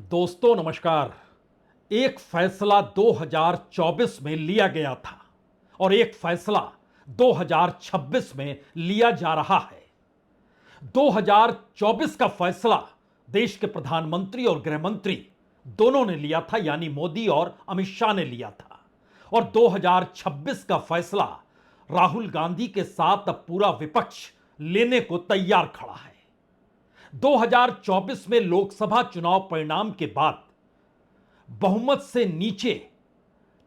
दोस्तों नमस्कार। एक फैसला 2024 में लिया गया था और एक फैसला 2026 में लिया जा रहा है। 2024 का फैसला देश के प्रधानमंत्री और गृह मंत्री दोनों ने लिया था, यानी मोदी और अमित शाह ने लिया था। और 2026 का फैसला राहुल गांधी के साथ अब पूरा विपक्ष लेने को तैयार खड़ा है। 2024 में लोकसभा चुनाव परिणाम के बाद बहुमत से नीचे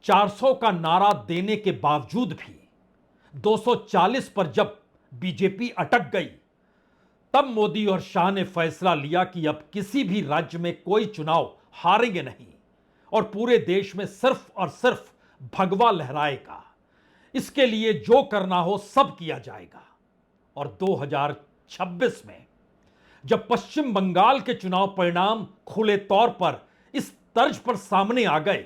400 का नारा देने के बावजूद भी 240 पर जब बीजेपी अटक गई, तब मोदी और शाह ने फैसला लिया कि अब किसी भी राज्य में कोई चुनाव हारेंगे नहीं और पूरे देश में सिर्फ और सिर्फ भगवा लहराएगा। इसके लिए जो करना हो सब किया जाएगा। और 2026 में जब पश्चिम बंगाल के चुनाव परिणाम खुले तौर पर इस तर्ज पर सामने आ गए,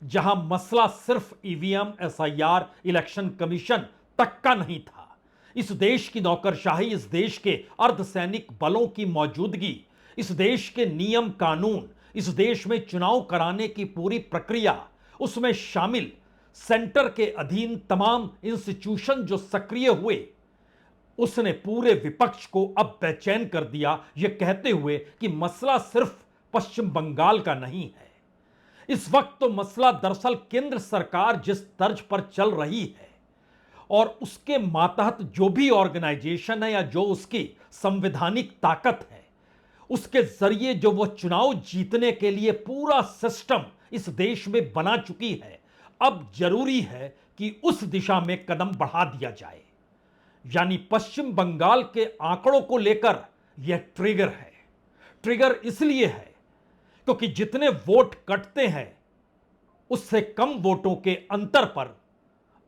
जहां मसला सिर्फ ईवीएम, एसआईआर, इलेक्शन कमीशन तक का नहीं था, इस देश की नौकरशाही, इस देश के अर्धसैनिक बलों की मौजूदगी, इस देश के नियम कानून, इस देश में चुनाव कराने की पूरी प्रक्रिया, उसमें शामिल सेंटर के अधीन तमाम इंस्टीट्यूशन जो सक्रिय हुए, उसने पूरे विपक्ष को अब बेचैन कर दिया, यह कहते हुए कि मसला सिर्फ पश्चिम बंगाल का नहीं है। इस वक्त तो मसला दरअसल केंद्र सरकार जिस तर्ज पर चल रही है और उसके मातहत जो भी ऑर्गेनाइजेशन है या जो उसकी संवैधानिक ताकत है, उसके जरिए जो वो चुनाव जीतने के लिए पूरा सिस्टम इस देश में बना चुकी है, अब जरूरी है कि उस दिशा में कदम बढ़ा दिया जाए। यानी पश्चिम बंगाल के आंकड़ों को लेकर यह ट्रिगर है। ट्रिगर इसलिए है क्योंकि जितने वोट कटते हैं उससे कम वोटों के अंतर पर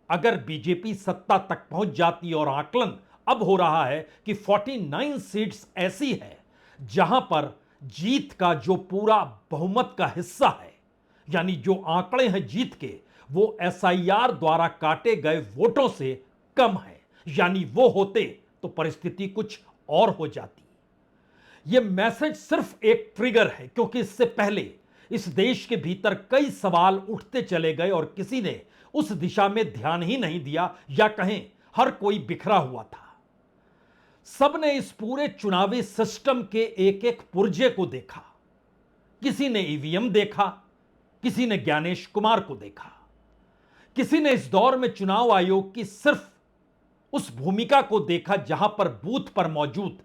अगर बीजेपी सत्ता तक पहुंच जाती, और आकलन अब हो रहा है कि 49 सीट्स ऐसी है जहां पर जीत का जो पूरा बहुमत का हिस्सा है, यानी जो आंकड़े हैं जीत के, वो एसआईआर द्वारा काटे गए वोटों से कम है, यानी वो होते तो परिस्थिति कुछ और हो जाती। यह मैसेज सिर्फ एक ट्रिगर है क्योंकि इससे पहले इस देश के भीतर कई सवाल उठते चले गए और किसी ने उस दिशा में ध्यान ही नहीं दिया, या कहें हर कोई बिखरा हुआ था। सबने इस पूरे चुनावी सिस्टम के एक एक पुर्जे को देखा। किसी ने ईवीएम देखा, किसी ने ज्ञानेश कुमार को देखा, किसी ने इस दौर में चुनाव आयोग की सिर्फ उस भूमिका को देखा जहां पर बूथ पर मौजूद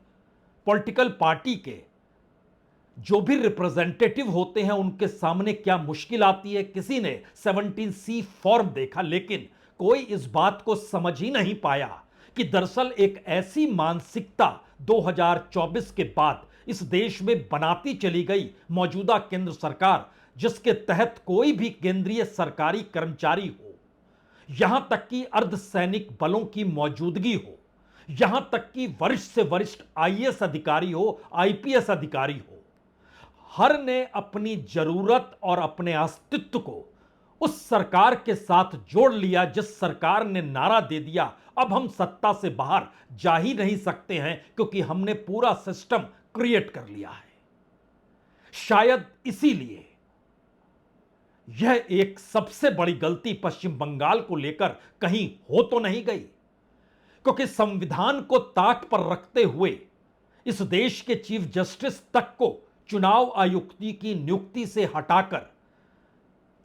पॉलिटिकल पार्टी के जो भी रिप्रेजेंटेटिव होते हैं उनके सामने क्या मुश्किल आती है। किसी ने 17C फॉर्म देखा, लेकिन कोई इस बात को समझ ही नहीं पाया कि दरअसल एक ऐसी मानसिकता 2024 के बाद इस देश में बनाती चली गई मौजूदा केंद्र सरकार, जिसके तहत कोई भी केंद्रीय सरकारी कर्मचारी हो, यहां तक कि अर्धसैनिक बलों की मौजूदगी हो, यहां तक कि वरिष्ठ से वरिष्ठ आईएएस अधिकारी हो, आईपीएस अधिकारी हो, हर ने अपनी जरूरत और अपने अस्तित्व को उस सरकार के साथ जोड़ लिया जिस सरकार ने नारा दे दिया, अब हम सत्ता से बाहर जा ही नहीं सकते हैं क्योंकि हमने पूरा सिस्टम क्रिएट कर लिया है। शायद इसीलिए यह एक सबसे बड़ी गलती पश्चिम बंगाल को लेकर कहीं हो तो नहीं गई, क्योंकि संविधान को ताक पर रखते हुए इस देश के चीफ जस्टिस तक को चुनाव आयुक्त की नियुक्ति से हटाकर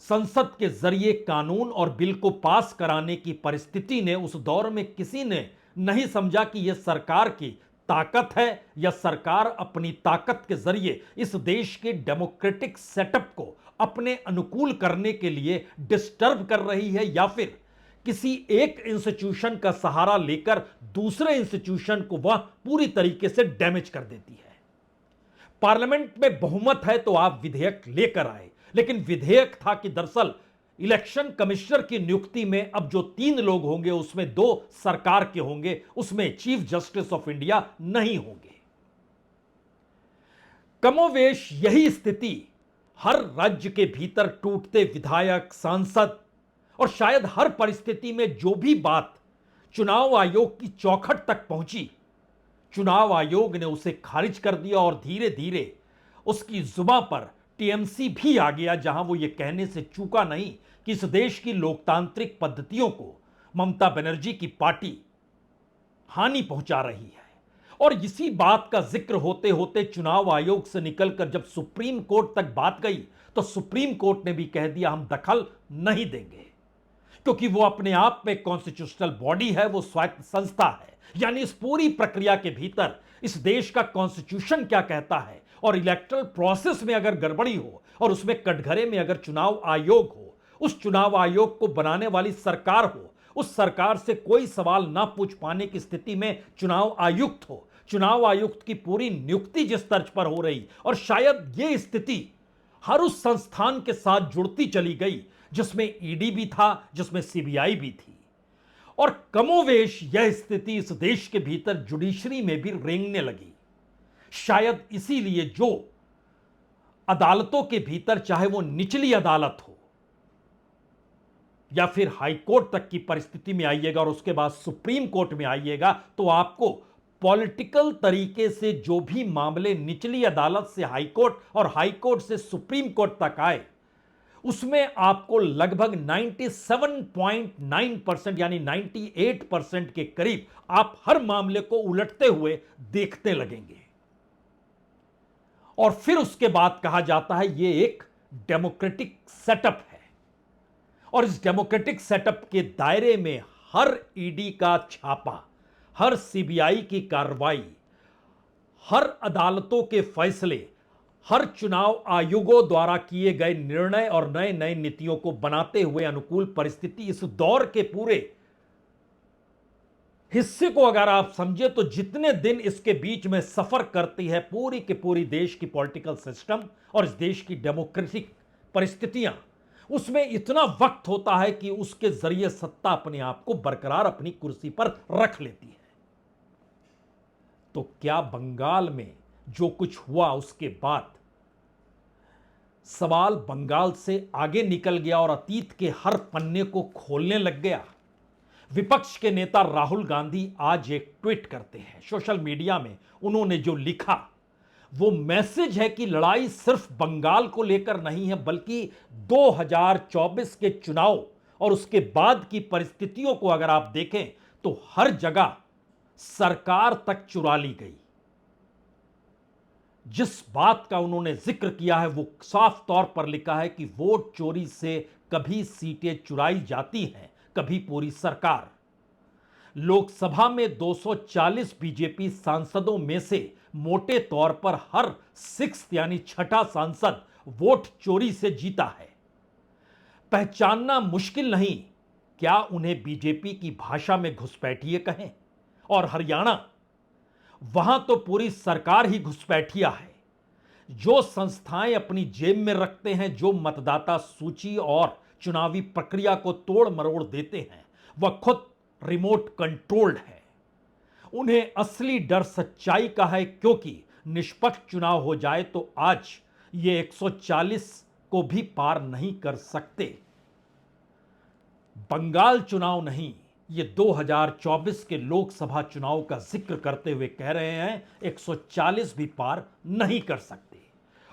संसद के जरिए कानून और बिल को पास कराने की परिस्थिति ने उस दौर में किसी ने नहीं समझा कि यह सरकार की ताकत है या सरकार अपनी ताकत के जरिए इस देश के डेमोक्रेटिक सेटअप को अपने अनुकूल करने के लिए डिस्टर्ब कर रही है, या फिर किसी एक इंस्टीट्यूशन का सहारा लेकर दूसरे इंस्टीट्यूशन को वह पूरी तरीके से डैमेज कर देती है। पार्लियामेंट में बहुमत है तो आप विधेयक लेकर आए, लेकिन विधेयक था कि दरअसल इलेक्शन कमिश्नर की नियुक्ति में अब जो 3 लोग होंगे उसमें 2 सरकार के होंगे, उसमें चीफ जस्टिस ऑफ इंडिया नहीं होंगे। कमोवेश यही स्थिति हर राज्य के भीतर टूटते विधायक, सांसद और शायद हर परिस्थिति में जो भी बात चुनाव आयोग की चौखट तक पहुंची, चुनाव आयोग ने उसे खारिज कर दिया और धीरे धीरे उसकी जुबां पर टीएमसी भी आ गया, जहां वो ये कहने से चूका नहीं कि इस देश की लोकतांत्रिक पद्धतियों को ममता बनर्जी की पार्टी हानि पहुंचा रही है। और इसी बात का जिक्र होते होते चुनाव आयोग से निकलकर जब सुप्रीम कोर्ट तक बात गई, तो सुप्रीम कोर्ट ने भी कह दिया हम दखल नहीं देंगे, क्योंकि वो अपने आप में कॉन्स्टिट्यूशनल बॉडी है, वो स्वायत्त संस्था है। यानी इस पूरी प्रक्रिया के भीतर इस देश का कॉन्स्टिट्यूशन क्या कहता है, और इलेक्टरल प्रोसेस में अगर गड़बड़ी हो और उसमें कटघरे में अगर चुनाव आयोग हो, उस चुनाव आयोग को बनाने वाली सरकार हो, उस सरकार से कोई सवाल ना पूछ पाने की स्थिति में चुनाव आयुक्त हो, चुनाव आयुक्त की पूरी नियुक्ति जिस तर्ज पर हो रही, और शायद यह स्थिति हर उस संस्थान के साथ जुड़ती चली गई जिसमें ईडी भी था, जिसमें सीबीआई भी थी, और कमोवेश यह स्थिति इस देश के भीतर जुडिशरी में भी रेंगने लगी। शायद इसीलिए जो अदालतों के भीतर, चाहे वो निचली अदालत हो या फिर हाई कोर्ट तक की परिस्थिति में आइएगा और उसके बाद सुप्रीम कोर्ट में आइएगा, तो आपको पॉलिटिकल तरीके से जो भी मामले निचली अदालत से हाई कोर्ट और हाई कोर्ट से सुप्रीम कोर्ट तक आए, उसमें आपको लगभग 97.9% यानी 98% के करीब आप हर मामले को उलटते हुए देखते लगेंगे। और फिर उसके बाद कहा जाता है यह एक डेमोक्रेटिक सेटअप है, और इस डेमोक्रेटिक सेटअप के दायरे में हर ईडी का छापा, हर सीबीआई की कार्रवाई, हर अदालतों के फैसले, हर चुनाव आयोगों द्वारा किए गए निर्णय और नए नए नीतियों को बनाते हुए अनुकूल परिस्थिति, इस दौर के पूरे हिस्से को अगर आप समझे तो जितने दिन इसके बीच में सफर करती है पूरी के पूरी देश की पॉलिटिकल सिस्टम और इस देश की डेमोक्रेटिक परिस्थितियां, उसमें इतना वक्त होता है कि उसके जरिए सत्ता अपने आप को बरकरार अपनी कुर्सी पर रख लेती है। तो क्या बंगाल में जो कुछ हुआ उसके बाद सवाल बंगाल से आगे निकल गया और अतीत के हर पन्ने को खोलने लग गया? विपक्ष के नेता राहुल गांधी आज एक ट्वीट करते हैं, सोशल मीडिया में उन्होंने जो लिखा वो मैसेज है कि लड़ाई सिर्फ बंगाल को लेकर नहीं है, बल्कि 2024 के चुनाव और उसके बाद की परिस्थितियों को अगर आप देखें तो हर जगह सरकार तक चुरा ली गई। जिस बात का उन्होंने जिक्र किया है वो साफ तौर पर लिखा है कि वोट चोरी से कभी सीटें चुराई जाती हैं, कभी पूरी सरकार। लोकसभा में 240 बीजेपी सांसदों में से मोटे तौर पर हर 6th यानी छठा सांसद वोट चोरी से जीता है। पहचानना मुश्किल नहीं, क्या उन्हें बीजेपी की भाषा में घुसपैठिए कहें? और हरियाणा, वहां तो पूरी सरकार ही घुसपैठिया है। जो संस्थाएं अपनी जेब में रखते हैं, जो मतदाता सूची और चुनावी प्रक्रिया को तोड़ मरोड़ देते हैं, वह खुद रिमोट कंट्रोल्ड है। उन्हें असली डर सच्चाई का है, क्योंकि निष्पक्ष चुनाव हो जाए तो आज ये 140 को भी पार नहीं कर सकते। बंगाल चुनाव नहीं, ये 2024 के लोकसभा चुनाव का जिक्र करते हुए कह रहे हैं 140 भी पार नहीं कर सकते।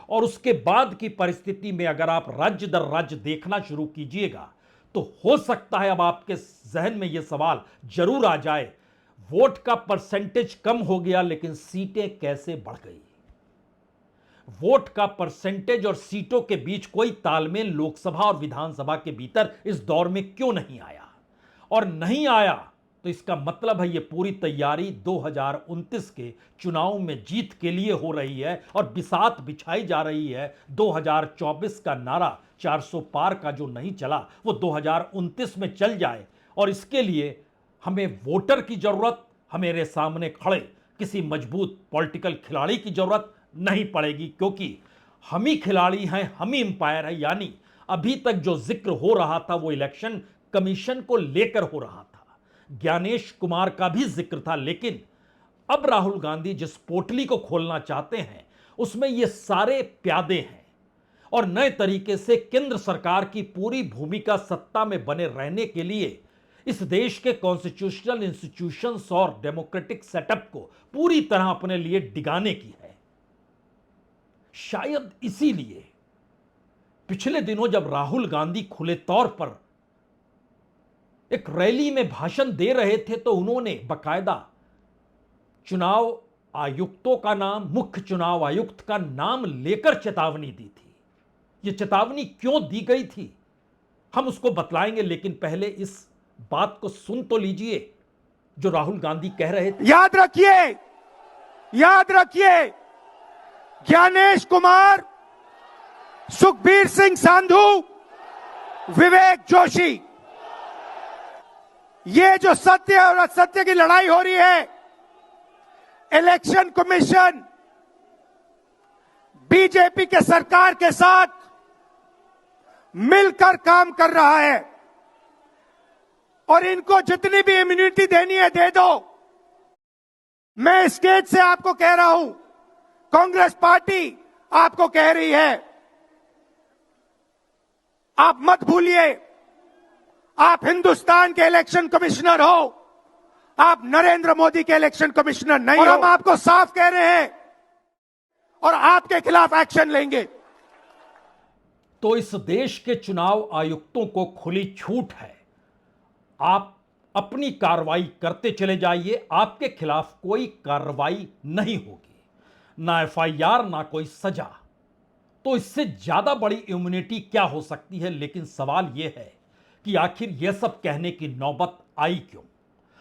और उसके बाद की परिस्थिति में अगर आप राज्य दर राज्य देखना शुरू कीजिएगा तो हो सकता है अब आपके जहन में यह सवाल जरूर आ जाए, वोट का परसेंटेज कम हो गया लेकिन सीटें कैसे बढ़ गई? वोट का परसेंटेज और सीटों के बीच कोई तालमेल लोकसभा और विधानसभा के भीतर इस दौर में क्यों नहीं आया? और नहीं आया तो इसका मतलब है ये पूरी तैयारी 2029 के चुनाव में जीत के लिए हो रही है और बिसात बिछाई जा रही है। 2024 का नारा 400 पार का जो नहीं चला वो 2029 में चल जाए, और इसके लिए हमें वोटर की जरूरत, हमारे सामने खड़े किसी मजबूत पॉलिटिकल खिलाड़ी की जरूरत नहीं पड़ेगी, क्योंकि हम ही खिलाड़ी हैं, हम ही अंपायर हैं। यानी अभी तक जो जिक्र हो रहा था वो इलेक्शन कमीशन को लेकर हो रहा था, ज्ञानेश कुमार का भी जिक्र था, लेकिन अब राहुल गांधी जिस पोटली को खोलना चाहते हैं उसमें ये सारे प्यादे हैं, और नए तरीके से केंद्र सरकार की पूरी भूमिका सत्ता में बने रहने के लिए इस देश के कॉन्स्टिट्यूशनल इंस्टीट्यूशंस और डेमोक्रेटिक सेटअप को पूरी तरह अपने लिए डिगाने की है। शायद इसीलिए पिछले दिनों जब राहुल गांधी खुले तौर पर एक रैली में भाषण दे रहे थे तो उन्होंने बकायदा चुनाव आयुक्तों का नाम, मुख्य चुनाव आयुक्त का नाम लेकर चेतावनी दी थी। यह चेतावनी क्यों दी गई थी हम उसको बतलाएंगे, लेकिन पहले इस बात को सुन तो लीजिए जो राहुल गांधी कह रहे थे। याद रखिए, ज्ञानेश कुमार, सुखबीर सिंह सांधू, विवेक जोशी, ये जो सत्य और असत्य की लड़ाई हो रही है, इलेक्शन कमीशन बीजेपी के सरकार के साथ मिलकर काम कर रहा है और इनको जितनी भी इम्यूनिटी देनी है दे दो। मैं स्टेज से आपको कह रहा हूं, कांग्रेस पार्टी आपको कह रही है, आप मत भूलिए, आप हिंदुस्तान के इलेक्शन कमिश्नर हो, आप नरेंद्र मोदी के इलेक्शन कमिश्नर नहीं हो। हम आपको साफ कह रहे हैं और आपके खिलाफ एक्शन लेंगे। तो इस देश के चुनाव आयुक्तों को खुली छूट है, आप अपनी कार्रवाई करते चले जाइए, आपके खिलाफ कोई कार्रवाई नहीं होगी, ना एफआईआर ना कोई सजा। तो इससे ज्यादा बड़ी इम्यूनिटी क्या हो सकती है। लेकिन सवाल यह है कि आखिर यह सब कहने की नौबत आई क्यों,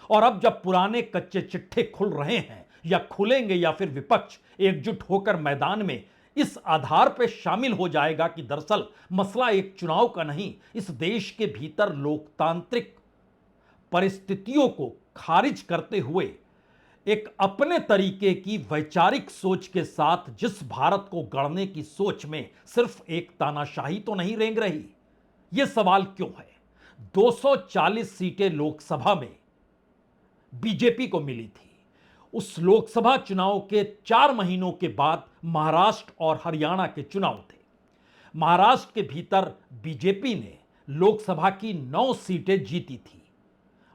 और अब जब पुराने कच्चे चिट्ठे खुल रहे हैं या खुलेंगे, या फिर विपक्ष एकजुट होकर मैदान में इस आधार पर शामिल हो जाएगा कि दरअसल मसला एक चुनाव का नहीं, इस देश के भीतर लोकतांत्रिक परिस्थितियों को खारिज करते हुए एक अपने तरीके की वैचारिक सोच के साथ जिस भारत को गढ़ने की सोच में सिर्फ एक तानाशाही तो नहीं रेंग रही। यह सवाल क्यों है। 240 सीटें लोकसभा में बीजेपी को मिली थी। उस लोकसभा चुनाव के 4 महीनों के बाद महाराष्ट्र और हरियाणा के चुनाव थे। महाराष्ट्र के भीतर बीजेपी ने लोकसभा की 9 सीटें जीती थी,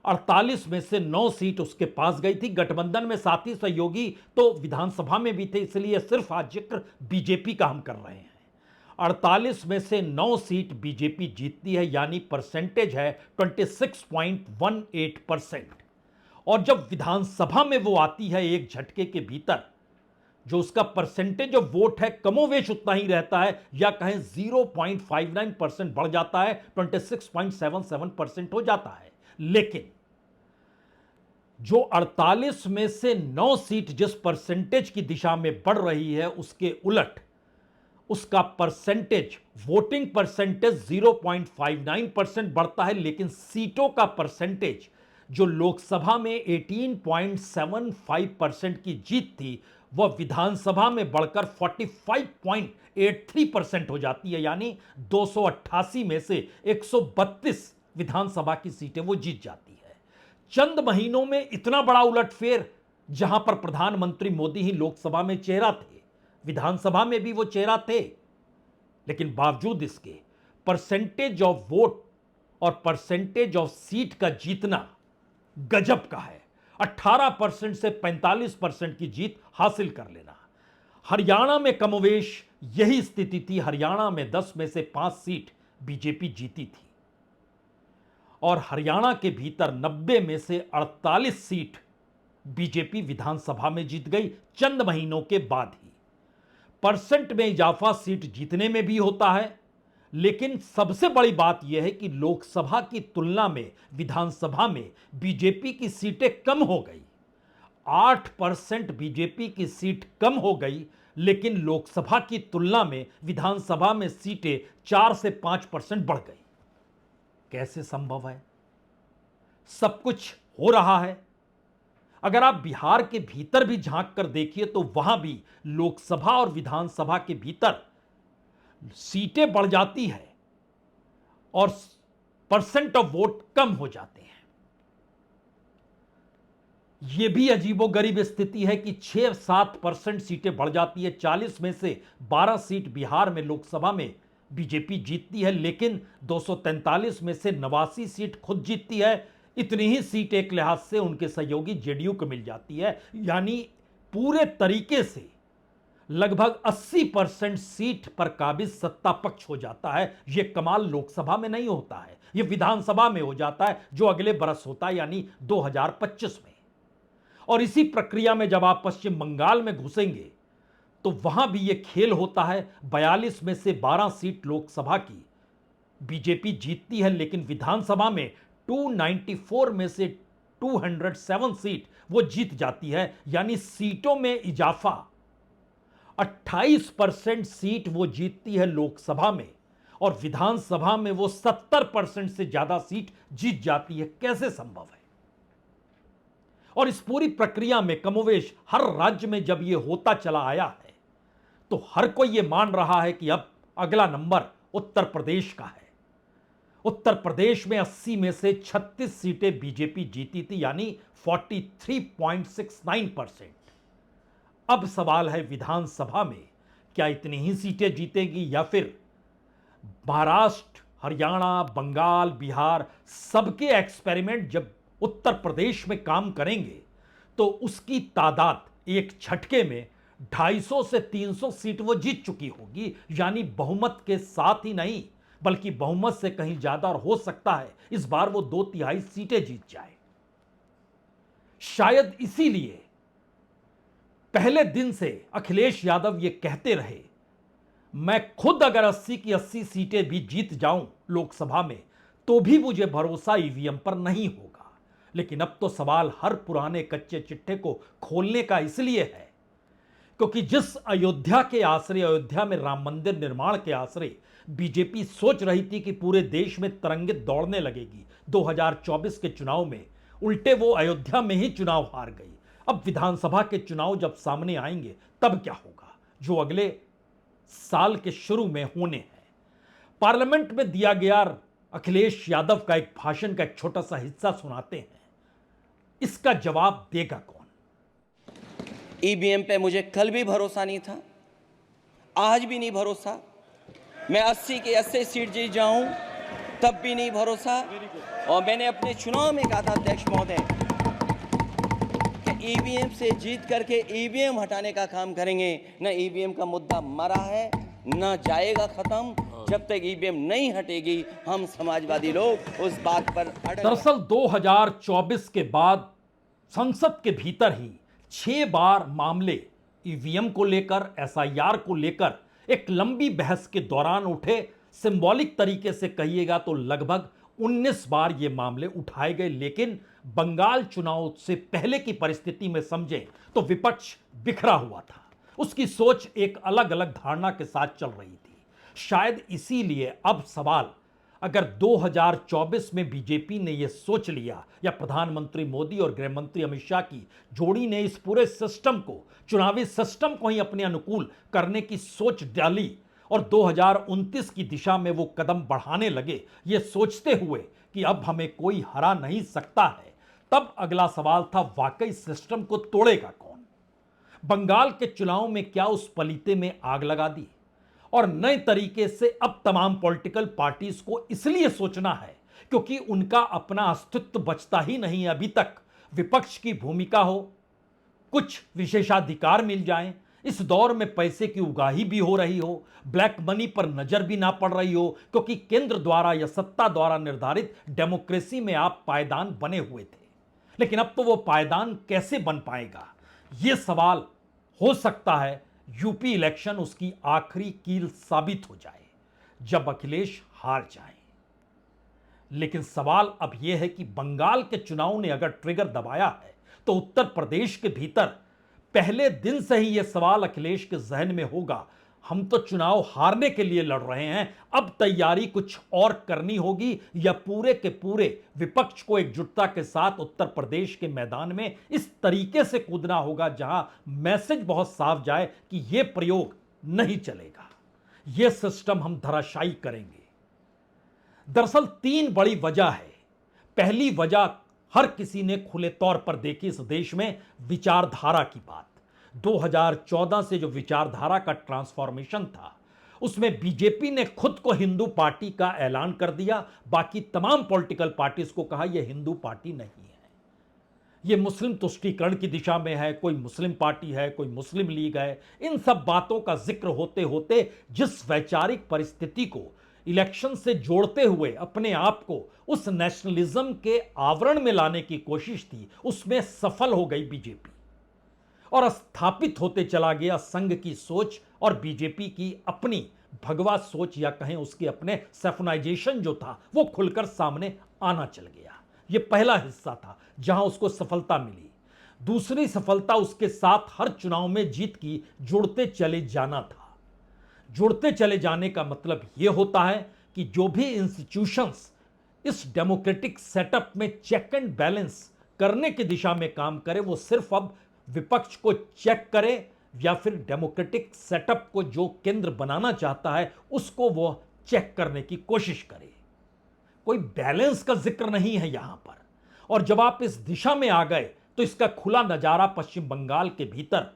48 में से 9 सीट उसके पास गई थी। गठबंधन में साथी सहयोगी तो विधानसभा में भी थे, इसलिए सिर्फ आज जिक्र बीजेपी का हम कर रहे हैं। 48 में से 9 सीट बीजेपी जीतती है, यानी परसेंटेज है 26.18%। और जब विधानसभा में वो आती है एक झटके के भीतर, जो उसका परसेंटेज ऑफ वोट है कमोवेश उतना ही रहता है, या कहें 0.59% बढ़ जाता है, 26.77% हो जाता है। लेकिन जो 48 में से 9 सीट जिस परसेंटेज की दिशा में बढ़ रही है, उसके उलट उसका परसेंटेज, वोटिंग परसेंटेज 0.59% बढ़ता है, लेकिन सीटों का परसेंटेज जो लोकसभा में 18.75% की जीत थी, वह विधानसभा में बढ़कर 45.83% हो जाती है, यानी 288 में से 132 विधानसभा की सीटें वो जीत जाती है। चंद महीनों में इतना बड़ा उलटफेर, जहां पर प्रधानमंत्री मोदी ही लोकसभा में चेहरा थे, विधानसभा में भी वो चेहरा थे, लेकिन बावजूद इसके परसेंटेज ऑफ वोट और परसेंटेज ऑफ सीट का जीतना गजब का है। 18% से 45% की जीत हासिल कर लेना। हरियाणा में कमोवेश यही स्थिति थी। हरियाणा में 10 में से 5 सीट बीजेपी जीती थी, और हरियाणा के भीतर 90 में से 48 सीट बीजेपी विधानसभा में जीत गई चंद महीनों के बाद ही। परसेंट में इजाफा सीट जीतने में भी होता है, लेकिन सबसे बड़ी बात यह है कि लोकसभा की तुलना में विधानसभा में बीजेपी की सीटें कम हो गई। 8% बीजेपी की सीट कम हो गई, लेकिन लोकसभा की तुलना में विधानसभा में सीटें 4 से 5% बढ़ गई। कैसे संभव है। सब कुछ हो रहा है। अगर आप बिहार के भीतर भी झांक कर देखिए तो वहां भी लोकसभा और विधानसभा के भीतर सीटें बढ़ जाती है और परसेंट ऑफ वोट कम हो जाते हैं। यह भी अजीबोगरीब स्थिति है कि 6-7% सीटें बढ़ जाती है। 40 में से 12 सीट बिहार में लोकसभा में बीजेपी जीतती है, लेकिन 243 में से 89 सीट खुद जीतती है। इतनी ही सीट एक लिहाज से उनके सहयोगी जेडीयू को मिल जाती है। यानी पूरे तरीके से लगभग 80% सीट पर काबिज सत्ता पक्ष हो जाता है। यह कमाल लोकसभा में नहीं होता है, यह विधानसभा में हो जाता है, जो अगले बरस होता है, यानी 2025 में। और इसी प्रक्रिया में जब आप पश्चिम बंगाल में घुसेंगे तो वहां भी यह खेल होता है। 42 में से 12 सीट लोकसभा की बीजेपी जीतती है, लेकिन विधानसभा में 294 में से 207 सीट वो जीत जाती है, यानी सीटों में इजाफा। 28% सीट वो जीतती है लोकसभा में, और विधानसभा में वो 70% से ज्यादा सीट जीत जाती है। कैसे संभव है? और इस पूरी प्रक्रिया में कमोवेश हर राज्य में जब यह होता चला आया है तो हर कोई यह मान रहा है कि अब अगला नंबर उत्तर प्रदेश का है। उत्तर प्रदेश में 80 में से 36 सीटें बीजेपी जीती थी, यानी 43.69%। अब सवाल है विधानसभा में क्या इतनी ही सीटें जीतेगी, या फिर महाराष्ट्र, हरियाणा, बंगाल, बिहार सबके एक्सपेरिमेंट जब उत्तर प्रदेश में काम करेंगे तो उसकी तादाद एक झटके में 250 से 300 सीट वो जीत चुकी होगी, यानी बहुमत के साथ ही नहीं बल्कि बहुमत से कहीं ज्यादा, और हो सकता है इस बार वो 2/3 सीटें जीत जाए। शायद इसीलिए पहले दिन से अखिलेश यादव ये कहते रहे, मैं खुद अगर 80 की 80 सीटें भी जीत जाऊं लोकसभा में तो भी मुझे भरोसा ईवीएम पर नहीं होगा। लेकिन अब तो सवाल हर पुराने कच्चे चिट्ठे को खोलने का इसलिए है क्योंकि जिस अयोध्या के आसरे, अयोध्या में राम मंदिर निर्माण के आसरे बीजेपी सोच रही थी कि पूरे देश में तिरंगे दौड़ने लगेगी 2024 के चुनाव में, उल्टे वो अयोध्या में ही चुनाव हार गई। अब विधानसभा के चुनाव जब सामने आएंगे तब क्या होगा, जो अगले साल के शुरू में होने हैं। पार्लियामेंट में दिया गया अखिलेश यादव का एक भाषण का एक छोटा सा हिस्सा सुनाते हैं, इसका जवाब देगा कौन? ईवीएम पे मुझे कल भी भरोसा नहीं था, आज भी नहीं भरोसा। मैं 80 की 80 सीट जीत जाऊं तब भी नहीं भरोसा। और मैंने अपने चुनाव में कहा था अध्यक्ष महोदय कि ईवीएम से जीत करके ईवीएम हटाने का काम करेंगे। न ईवीएम का मुद्दा मरा है न जाएगा खत्म। जब तक ईवीएम नहीं हटेगी हम समाजवादी लोग उस बात पर अड़े। दरअसल 2024 के बाद संसद के भीतर ही 6 बार मामले ईवीएम को लेकर, एसआईआर को लेकर एक लंबी बहस के दौरान उठे। सिंबॉलिक तरीके से कहिएगा तो लगभग 19 बार ये मामले उठाए गए। लेकिन बंगाल चुनाव से पहले की परिस्थिति में समझें तो विपक्ष बिखरा हुआ था, उसकी सोच एक अलग अलग धारणा के साथ चल रही थी। शायद इसीलिए अब सवाल, अगर 2024 में बीजेपी ने यह सोच लिया, या प्रधानमंत्री मोदी और गृह मंत्री अमित शाह की जोड़ी ने इस पूरे सिस्टम को, चुनावी सिस्टम को ही अपने अनुकूल करने की सोच डाली और 2029 की दिशा में वो कदम बढ़ाने लगे, ये सोचते हुए कि अब हमें कोई हरा नहीं सकता है, तब अगला सवाल था वाकई सिस्टम को तोड़ेगा कौन? बंगाल के चुनाव में क्या उस पलीते में आग लगा दी? और नए तरीके से अब तमाम पॉलिटिकल पार्टीज को इसलिए सोचना है क्योंकि उनका अपना अस्तित्व बचता ही नहीं। अभी तक विपक्ष की भूमिका हो, कुछ विशेषाधिकार मिल जाएं, इस दौर में पैसे की उगाही भी हो रही हो, ब्लैक मनी पर नजर भी ना पड़ रही हो, क्योंकि केंद्र द्वारा या सत्ता द्वारा निर्धारित डेमोक्रेसी में आप पायदान बने हुए थे। लेकिन अब तो वो पायदान कैसे बन पाएगा, यह सवाल हो सकता है यूपी इलेक्शन उसकी आखिरी कील साबित हो जाए, जब अखिलेश हार जाए। लेकिन सवाल अब यह है कि बंगाल के चुनाव ने अगर ट्रिगर दबाया है तो उत्तर प्रदेश के भीतर पहले दिन से ही यह सवाल अखिलेश के जहन में होगा, हम तो चुनाव हारने के लिए लड़ रहे हैं, अब तैयारी कुछ और करनी होगी, या पूरे के पूरे विपक्ष को एकजुटता के साथ उत्तर प्रदेश के मैदान में इस तरीके से कूदना होगा जहां मैसेज बहुत साफ जाए कि यह प्रयोग नहीं चलेगा, यह सिस्टम हम धराशायी करेंगे। दरअसल 3 बड़ी वजह है। पहली वजह हर किसी ने खुले तौर पर देखी इस देश में, विचारधारा की बात। 2014 से जो विचारधारा का ट्रांसफॉर्मेशन था उसमें बीजेपी ने खुद को हिंदू पार्टी का ऐलान कर दिया, बाकी तमाम पॉलिटिकल पार्टीज को कहा यह हिंदू पार्टी नहीं है। ये मुस्लिम तुष्टीकरण की दिशा में है, कोई मुस्लिम पार्टी है, कोई मुस्लिम लीग है। इन सब बातों का जिक्र होते होते जिस वैचारिक परिस्थिति को इलेक्शन से जोड़ते हुए अपने आप को उस नेशनलिज्म के आवरण में लाने की कोशिश थी, उसमें सफल हो गई बीजेपी और स्थापित होते चला गया संघ की सोच और बीजेपी की अपनी भगवा सोच, या कहें उसके अपने सेफनाइजेशन जो था वो खुलकर सामने आना चल गया। ये पहला हिस्सा था जहां उसको सफलता मिली। दूसरी सफलता उसके साथ हर चुनाव में जीत की जुड़ते चले जाना था। जुड़ते चले जाने का मतलब यह होता है कि जो भी इंस्टीट्यूशंस इस डेमोक्रेटिक सेटअप में चेक एंड बैलेंस करने की दिशा में काम करे, वो सिर्फ अब विपक्ष को चेक करे या फिर डेमोक्रेटिक सेटअप को जो केंद्र बनाना चाहता है उसको वो चेक करने की कोशिश करे। कोई बैलेंस का जिक्र नहीं है यहां पर। और जब आप इस दिशा में आ गए तो इसका खुला नजारा पश्चिम बंगाल के भीतर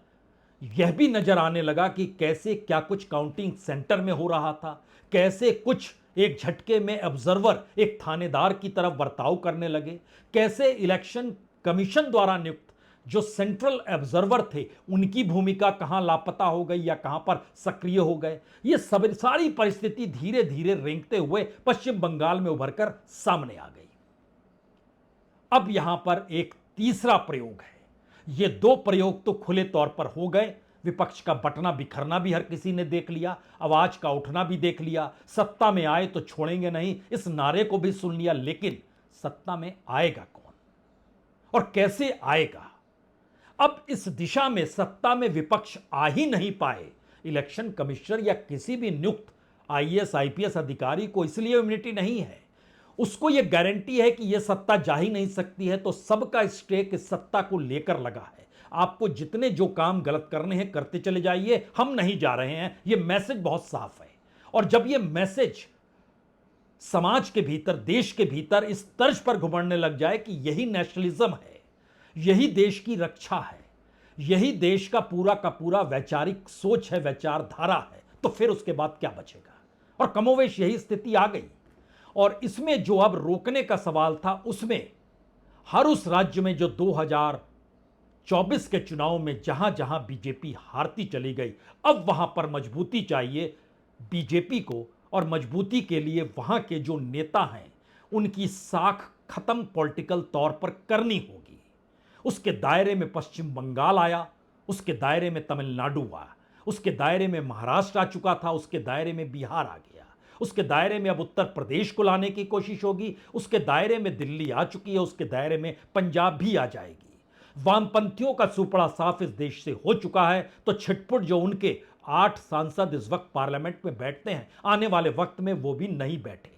यह भी नजर आने लगा कि कैसे क्या कुछ काउंटिंग सेंटर में हो रहा था, कैसे कुछ एक झटके में ऑब्जर्वर एक थानेदार की तरफ बर्ताव करने लगे, कैसे इलेक्शन कमीशन द्वारा नियुक्त जो सेंट्रल ऑब्जर्वर थे उनकी भूमिका कहां लापता हो गई या कहां पर सक्रिय हो गए। ये सब सारी परिस्थिति धीरे धीरे रेंगते हुए पश्चिम बंगाल में उभरकर सामने आ गई। अब यहां पर एक तीसरा प्रयोग है। ये दो प्रयोग तो खुले तौर पर हो गए। विपक्ष का बटना बिखरना भी हर किसी ने देख लिया, आवाज का उठना भी देख लिया, सत्ता में आए तो छोड़ेंगे नहीं इस नारे को भी सुन लिया। लेकिन सत्ता में आएगा कौन और कैसे आएगा? अब इस दिशा में सत्ता में विपक्ष आ ही नहीं पाए। इलेक्शन कमिश्नर या किसी भी नियुक्त आईएएस आईपीएस अधिकारी को इसलिए इम्यूनिटी नहीं है, उसको यह गारंटी है कि यह सत्ता जा ही नहीं सकती है। तो सबका स्टेक इस सत्ता को लेकर लगा है। आपको जितने जो काम गलत करने हैं करते चले जाइए, हम नहीं जा रहे हैं। यह मैसेज बहुत साफ है। और जब यह मैसेज समाज के भीतर, देश के भीतर इस तर्ज पर घुमड़ने लग जाए कि यही नेशनलिज्म है, यही देश की रक्षा है, यही देश का पूरा वैचारिक सोच है, वैचारधारा है, तो फिर उसके बाद क्या बचेगा? और कमोवेश यही स्थिति आ गई। और इसमें जो अब रोकने का सवाल था, उसमें हर उस राज्य में जो 2024 के चुनाव में जहां जहां बीजेपी हारती चली गई, अब वहां पर मजबूती चाहिए बीजेपी को। और मजबूती के लिए वहां के जो नेता हैं उनकी साख खत्म पॉलिटिकल तौर पर करनी होगी। उसके दायरे में पश्चिम बंगाल आया, उसके दायरे में तमिलनाडु आया, उसके दायरे में महाराष्ट्र आ चुका था, उसके दायरे में बिहार आ गया, उसके दायरे में अब उत्तर प्रदेश को लाने की कोशिश होगी, उसके दायरे में दिल्ली आ चुकी है, उसके दायरे में पंजाब भी आ जाएगी। वामपंथियों का सुपड़ा साफ इस देश से हो चुका है। तो छिटपुट जो उनके 8 सांसद इस वक्त पार्लियामेंट में बैठते हैं, आने वाले वक्त में वो भी नहीं बैठे।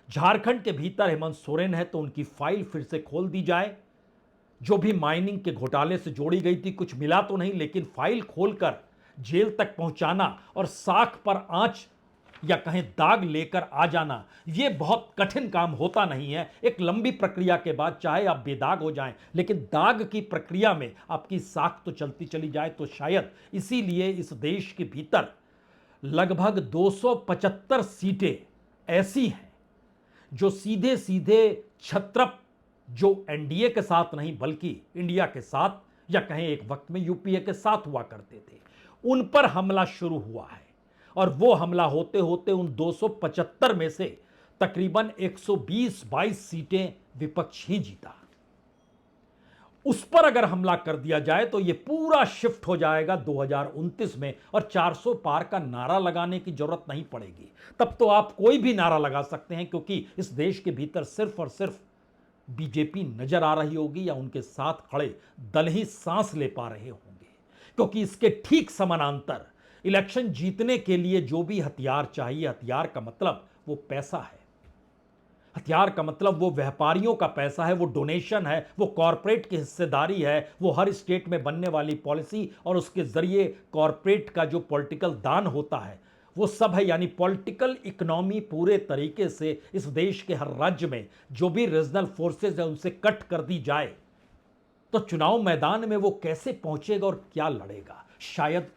झारखंड के भीतर हेमंत सोरेन है तो उनकी फाइल फिर से खोल दी जाए। जो भी माइनिंग के घोटाले से जोड़ी गई थी, कुछ मिला तो नहीं, लेकिन फाइल खोलकर जेल तक पहुंचाना और साख पर आंच या कहें दाग लेकर आ जाना, यह बहुत कठिन काम होता नहीं है। एक लंबी प्रक्रिया के बाद चाहे आप बेदाग हो जाएं, लेकिन दाग की प्रक्रिया में आपकी साख तो चलती चली जाए। तो शायद इसीलिए इस देश के भीतर लगभग 275 सीटें ऐसी हैं जो सीधे सीधे छत्रप, जो एनडीए के साथ नहीं बल्कि इंडिया के साथ या कहें एक वक्त में यूपीए के साथ हुआ करते थे, उन पर हमला शुरू हुआ है। और वो हमला होते होते उन 275 में से तकरीबन 120-22 सीटें विपक्ष ही जीता। उस पर अगर हमला कर दिया जाए तो ये पूरा शिफ्ट हो जाएगा 2029 में और 400 पार का नारा लगाने की जरूरत नहीं पड़ेगी। तब तो आप कोई भी नारा लगा सकते हैं, क्योंकि इस देश के भीतर सिर्फ और सिर्फ बीजेपी नजर आ रही होगी या उनके साथ खड़े दल ही सांस ले पा रहे होंगे। क्योंकि इसके ठीक समानांतर इलेक्शन जीतने के लिए जो भी हथियार चाहिए, हथियार का मतलब वो पैसा है, हथियार का मतलब वो व्यापारियों का पैसा है, वो डोनेशन है, वो कॉरपोरेट की हिस्सेदारी है, वो हर स्टेट में बनने वाली पॉलिसी और उसके जरिए कॉरपोरेट का जो पॉलिटिकल दान होता है, वो सब है। यानी पॉलिटिकल इकोनॉमी पूरे तरीके से इस देश के हर राज्य में जो भी रीजनल फोर्सेस है उनसे कट कर दी जाए तो चुनाव मैदान में वो कैसे पहुंचेगा और क्या लड़ेगा। शायद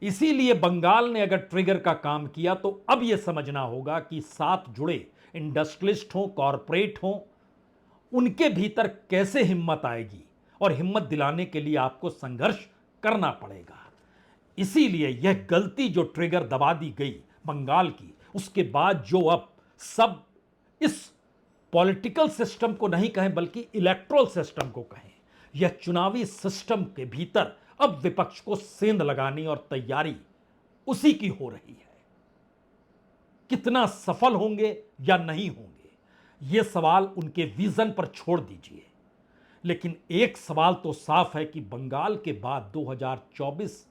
इसीलिए बंगाल ने अगर ट्रिगर का काम किया तो अब यह समझना होगा कि साथ जुड़े इंडस्ट्रियलिस्ट हों, कॉरपोरेट हों, उनके भीतर कैसे हिम्मत आएगी, और हिम्मत दिलाने के लिए आपको संघर्ष करना पड़ेगा। इसीलिए यह गलती जो ट्रिगर दबा दी गई बंगाल की, उसके बाद जो अब सब इस पॉलिटिकल सिस्टम को नहीं कहें बल्कि इलेक्ट्रल सिस्टम को कहें, यह चुनावी सिस्टम के भीतर अब विपक्ष को सेंध लगाने और तैयारी उसी की हो रही है। कितना सफल होंगे या नहीं होंगे, यह सवाल उनके विजन पर छोड़ दीजिए, लेकिन एक सवाल तो साफ है कि बंगाल के बाद 2024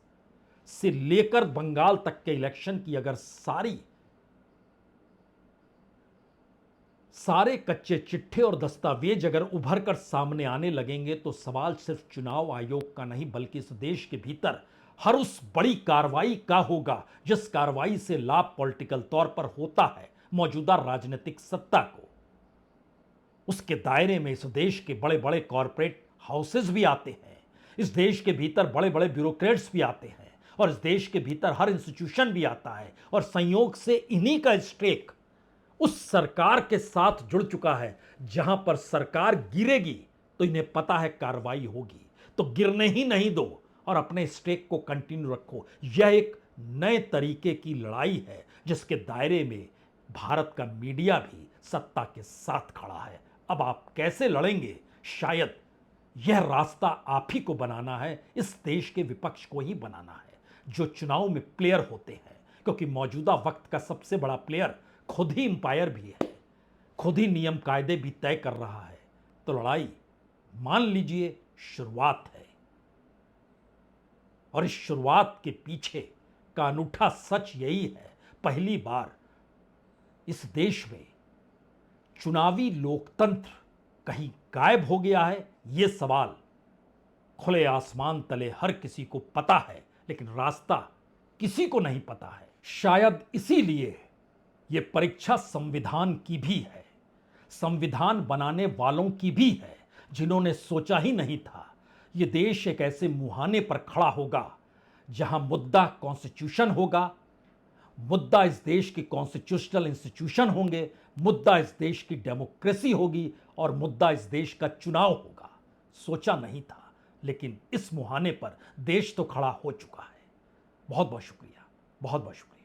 से लेकर बंगाल तक के इलेक्शन की अगर सारे कच्चे चिट्ठे और दस्तावेज अगर उभर कर सामने आने लगेंगे तो सवाल सिर्फ चुनाव आयोग का नहीं बल्कि इस देश के भीतर हर उस बड़ी कार्रवाई का होगा जिस कार्रवाई से लाभ पॉलिटिकल तौर पर होता है मौजूदा राजनीतिक सत्ता को। उसके दायरे में इस देश के बड़े बड़े कॉरपोरेट हाउसेस भी आते हैं, इस देश के भीतर बड़े बड़े ब्यूरोक्रेट्स भी आते हैं, और इस देश के भीतर हर इंस्टीट्यूशन भी आता है, और संयोग से इन्हीं का स्टेक उस सरकार के साथ जुड़ चुका है। जहां पर सरकार गिरेगी तो इन्हें पता है कार्रवाई होगी, तो गिरने ही नहीं दो और अपने स्टेक को कंटिन्यू रखो। यह एक नए तरीके की लड़ाई है जिसके दायरे में भारत का मीडिया भी सत्ता के साथ खड़ा है। अब आप कैसे लड़ेंगे, शायद यह रास्ता आप ही को बनाना है, इस देश के विपक्ष को ही बनाना है जो चुनाव में प्लेयर होते हैं, क्योंकि मौजूदा वक्त का सबसे बड़ा प्लेयर खुद ही अंपायर भी है, खुद ही नियम कायदे भी तय कर रहा है। तो लड़ाई मान लीजिए शुरुआत है, और इस शुरुआत के पीछे का अनूठा सच यही है, पहली बार इस देश में चुनावी लोकतंत्र कहीं गायब हो गया है। यह सवाल खुले आसमान तले हर किसी को पता है, लेकिन रास्ता किसी को नहीं पता है। शायद इसीलिए यह परीक्षा संविधान की भी है, संविधान बनाने वालों की भी है, जिन्होंने सोचा ही नहीं था यह देश एक ऐसे मुहाने पर खड़ा होगा जहां मुद्दा कॉन्स्टिट्यूशन होगा, मुद्दा इस देश की कॉन्स्टिट्यूशनल इंस्टीट्यूशन होंगे, मुद्दा इस देश की डेमोक्रेसी होगी, और मुद्दा इस देश का चुनाव होगा। सोचा नहीं था, लेकिन इस मुहाने पर देश तो खड़ा हो चुका है। बहुत बहुत शुक्रिया, बहुत बहुत शुक्रिया।